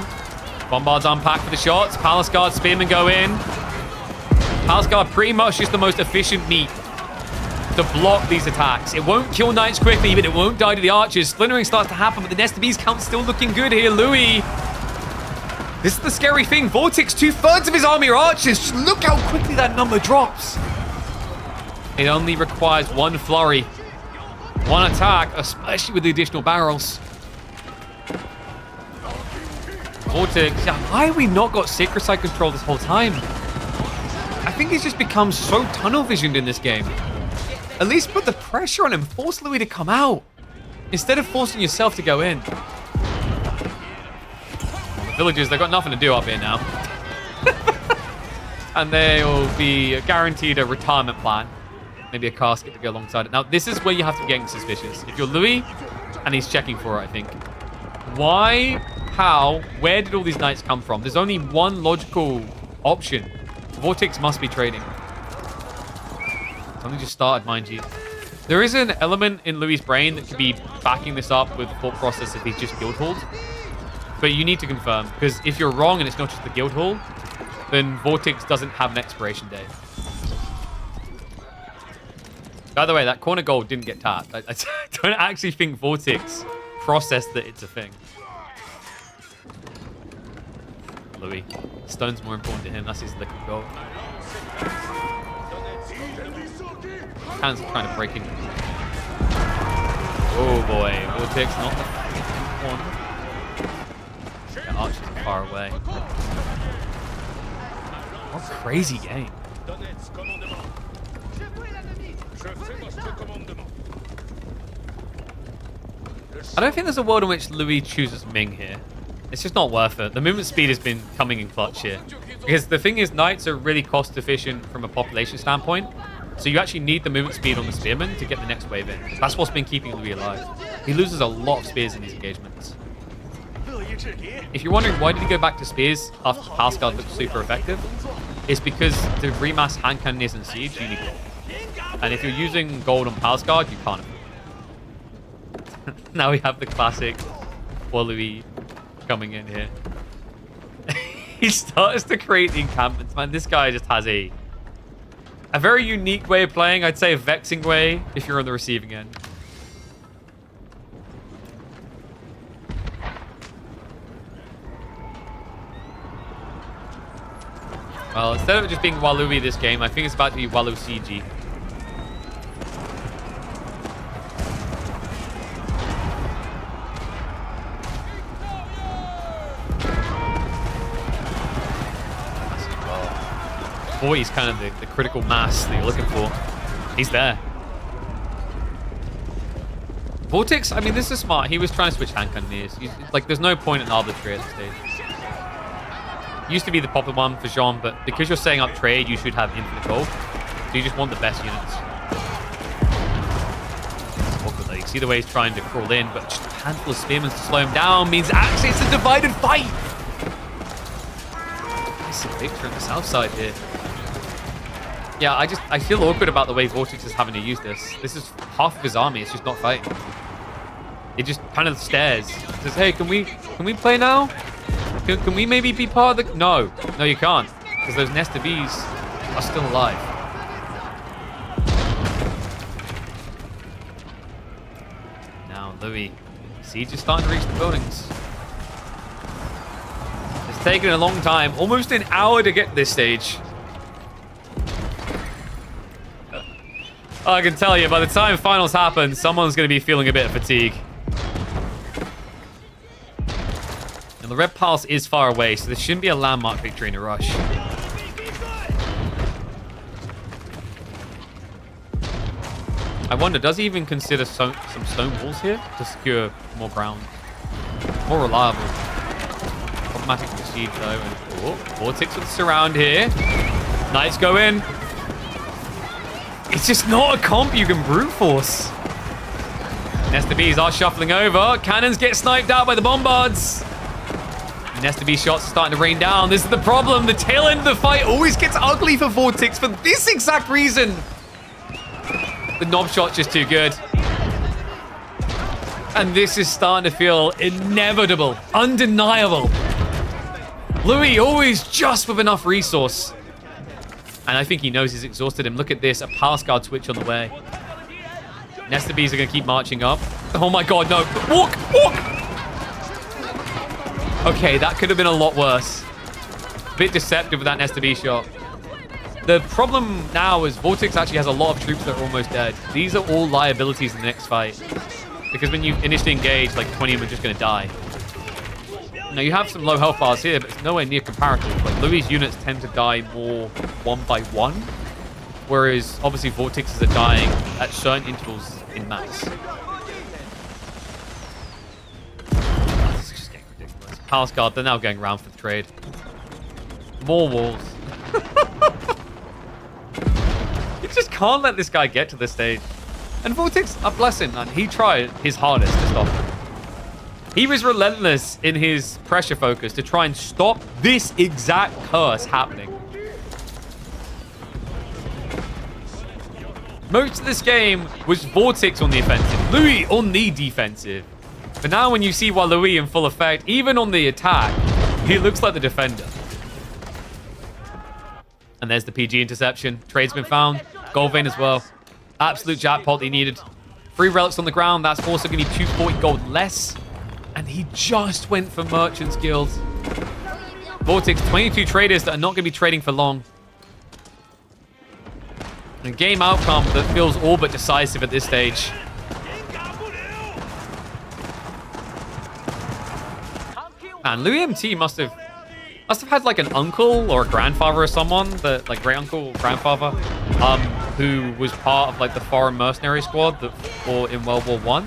Bombard's unpacked for the shots. Palace Guard, Spearmen go in. Palace Guard pretty much just the most efficient meat to block these attacks. It won't kill Knights quickly, but it won't die to the archers. Splintering starts to happen, but the Nest of Bees count's still looking good here. Louis. This is the scary thing. Vortex, 2/3 of his army are archers. Just look how quickly that number drops. It only requires one flurry, one attack, especially with the additional barrels. Vortex, yeah, why have we not got Sacred Side control this whole time? I think he's just become so tunnel visioned in this game. At least put the pressure on him. Force Louis to come out instead of forcing yourself to go in. Well, the villagers, they've got nothing to do up here now. And they will be guaranteed a retirement plan. Maybe a casket to go alongside it. Now, this is where you have to be getting suspicious. If you're Louis and he's checking for it, I think. Why? How? Where did all these knights come from? There's only one logical option. Vortex must be trading. It's only just started, mind you. There is an element in Louis' brain that could be backing this up with the thought process if he's just guild hauled. But you need to confirm, because if you're wrong and it's not just the guild haul, then Vortex doesn't have an expiration date. By the way, that corner goal didn't get tapped. I don't actually think Vortex processed that it's a thing. Louis. Stone's more important to him. That's his liquid goal. Hands are trying to break in. Oh boy. Vortex not the one. Yeah, Archer's far away. What a crazy game. I don't think there's a world in which Louis chooses Ming here. It's just not worth it. The movement speed has been coming in clutch here. Because the thing is, Knights are really cost efficient from a population standpoint. So you actually need the movement speed on the Spearmen to get the next wave in. That's what's been keeping Louis alive. He loses a lot of spears in these engagements. If you're wondering why did he go back to spears after Palace Guard looked super effective, it's because to remass hand cannoneers and siege, you need gold. And if you're using gold on Palace Guard, you can't. Now we have the classic Louis coming in here. He starts to create the encampments. Man, this guy just has a very unique way of playing. I'd say a vexing way if you're on the receiving end. Well, instead of it just being Walui this game, I think it's about to be Walu CG. Boy, he's kind of the critical mass that you're looking for. He's there. Vortex, I mean, this is smart. He was trying to switch hand cannoneers. Like, there's no point in arbitrary at this stage. Used to be the popular one for Jean, but because you're setting up trade, you should have infinite gold. So you just want the best units. Awkward, you see the way he's trying to crawl in, but just a handful of spearmen to slow him down means actually it's a divided fight. Nice victory on the south side here. Yeah, I feel awkward about the way Vortex is having to use this. This is half of his army. It's just not fighting. It just kind of stares. It says, hey, can we play now? Can we maybe be part of the... No, you can't. Because those Nest of Bees are still alive. Now, Louis. Siege is starting to reach the buildings. It's taken a long time. Almost an hour to get to this stage. I can tell you, by the time finals happen, someone's going to be feeling a bit of fatigue. And the Red Palace is far away, so this shouldn't be a landmark victory in a rush. I wonder, does he even consider some stone walls here to secure more ground? More reliable. Problematic for siege, though. And, oh, Vortex with the surround here. Knights go in. It's just not a comp you can brute force. Nest of Bees are shuffling over. Cannons get sniped out by the bombards. Nest of Bees shots are starting to rain down. This is the problem. The tail end of the fight always gets ugly for Vortex for this exact reason. The knob shot's just too good. And this is starting to feel inevitable, undeniable. Louis always just with enough resource. And I think he knows he's exhausted him. Look at this, a palace guard switch on the way. Nesta Bees are going to keep marching up. Oh my god, no. Walk! Okay, that could have been a lot worse. A bit deceptive with that Nesta Bee shot. The problem now is Vortex actually has a lot of troops that are almost dead. These are all liabilities in the next fight. Because when you initially engage, like 20 of them are just going to die. Now, you have some low health bars here, but it's nowhere near comparative. Like, Louis' units tend to die more one by one. Whereas, obviously, Vortexes are dying at certain intervals in mass. This is just getting ridiculous. Palace Guard, they're now going around for the trade. More walls. You just can't let this guy get to this stage. And Vortex, bless him, man. He tried his hardest to stop him. He was relentless in his pressure focus to try and stop this exact curse happening. Most of this game was Vortex on the offensive, Louis on the defensive. But now when you see Louis in full effect, even on the attack, he looks like the defender. And there's the PG interception. Trade's been found. Gold vein as well. Absolute jackpot he needed. 3 relics on the ground. That's also going to be 240 gold less. And he just went for Merchant's Guild. Vortex, 22 traders that are not going to be trading for long. A game outcome that feels all but decisive at this stage. And AoE4 must have had like an uncle or a grandfather or someone that like great uncle, grandfather, who was part of like the foreign mercenary squad that fought in World War I.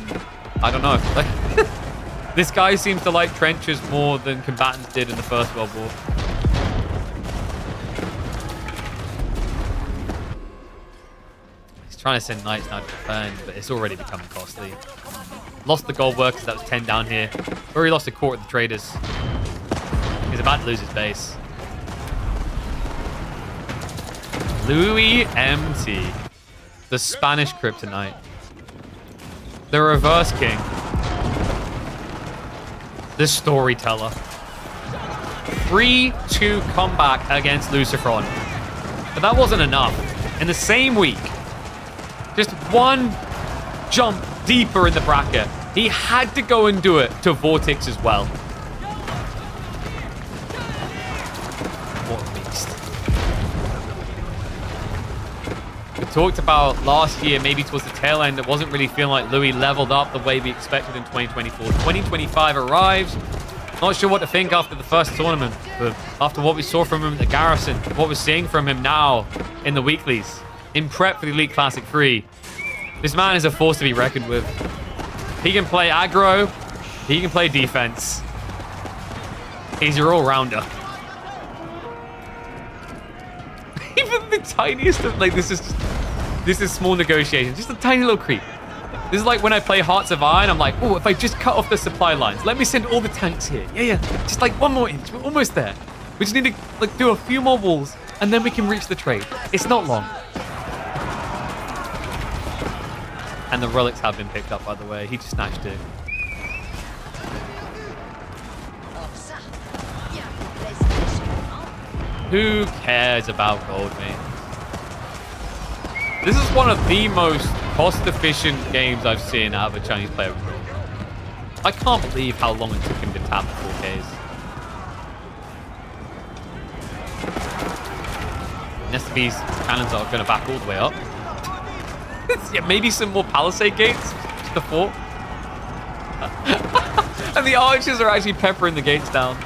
I don't know. This guy seems to like trenches more than combatants did in the First World War. He's trying to send knights now to defend, but it's already becoming costly. Lost the gold workers, that was 10 down here. Already lost a quarter of the traders. He's about to lose his base. AoE4, the Spanish kryptonite. The reverse king. The storyteller. 3-2 comeback against Lucifron. But that wasn't enough. In the same week, just one jump deeper in the bracket, he had to go and do it to Vortex as well. What a beast. We talked about last year, maybe towards the tail end, it wasn't really feeling like Louis leveled up the way we expected in 2024. 2025 arrives. Not sure what to think after the first tournament, but after what we saw from him at the Garrison, what we're seeing from him now in the weeklies, in prep for the Elite Classic 3, this man is a force to be reckoned with. He can play aggro, he can play defense. He's your all-rounder. Even the tiniest of, like, this is small negotiations, just a tiny little creep. This is like when I play Hearts of Iron, I'm like, oh, if I just cut off the supply lines, let me send all the tanks here. Yeah, just like 1 more inch, we're almost there. We just need to like do a few more walls, and then we can reach the trade. It's not long. And the relics have been picked up, by the way. He just snatched it. Who cares about gold, mate? This is one of the most cost-efficient games I've seen out of a Chinese player. I can't believe how long it took him to tap the 4Ks. Nesta B's cannons are going to back all the way up. Yeah, maybe some more palisade gates to the fort. And the archers are actually peppering the gates down.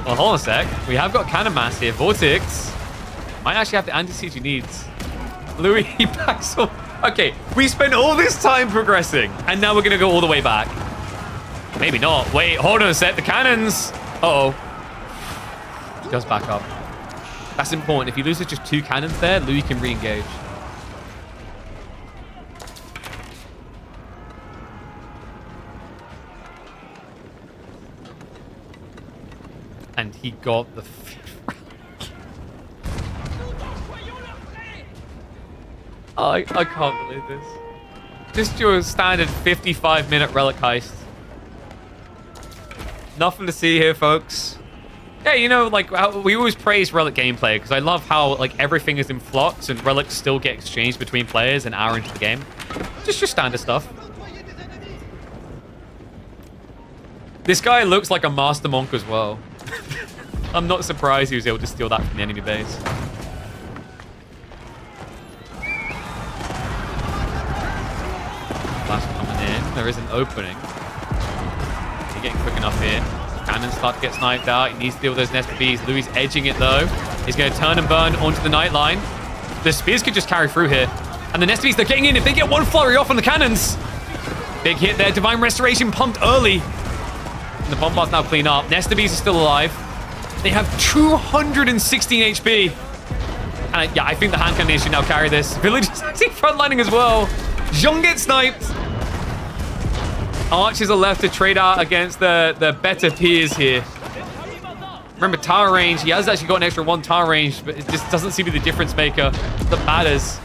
Well, hold on a sec. We have got cannon mass here. Vortex might actually have the anti-siege he needs. Louis, he backs off. Okay, we spent all this time progressing, and now we're going to go all the way back. Maybe not. Wait, hold on a sec. The cannons. Uh-oh. He does back up. That's important. If he loses just 2 cannons there, Louis can re-engage. And he got the 5th. I can't believe this. Just your standard 55-minute relic heist. Nothing to see here, folks. Yeah, you know, like, we always praise relic gameplay because I love how, like, everything is in flux and relics still get exchanged between players an hour into the game. Just your standard stuff. This guy looks like a master monk as well. I'm not surprised he was able to steal that from the enemy base. Flash coming in. There is an opening. He's getting quick enough here. Cannons start to get sniped out. He needs to deal with those Nest Bees. Louis edging it though. He's going to turn and burn onto the night line. The spears could just carry through here. And the Nest Bees, they're getting in. If they get one flurry off on the cannons. Big hit there. Divine Restoration pumped early. And the Bombards now clean up. Nest Bees are still alive. They have 216 HP. And yeah, I think the hand cannon should now carry this. Village is actually frontlining as well. Zhong gets sniped. Archers are left to trade out against the better peers here. Remember, tower range. He has actually got an extra 1 tower range, but it just doesn't seem to be the difference maker that matters.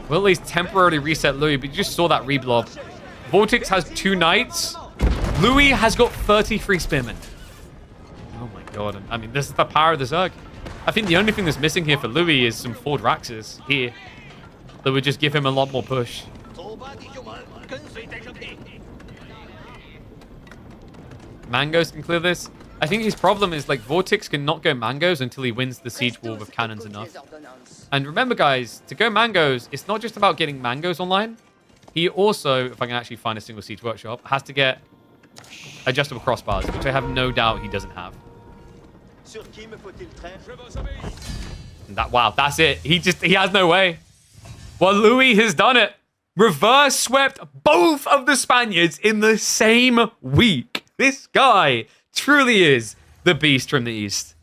We'll at least temporarily reset Louis, but you just saw that reblob. Vortex has 2 knights. Louis has got 33 spearmen. Oh my god. I mean, this is the power of the Zerg. I think the only thing that's missing here for Louis is some Ford Raxes here that would just give him a lot more push. Mangoes can clear this. I think his problem is, like, Vortex cannot go Mangoes until he wins the siege wall with cannons enough. And remember, guys, to go Mangoes, it's not just about getting Mangoes online. He also, if I can actually find a single siege workshop, has to get adjustable crossbars, which I have no doubt he doesn't have. Wow, that's it. He has no way. Well, Louis has done it. Reverse swept both of the Spaniards in the same week. This guy truly is the beast from the east.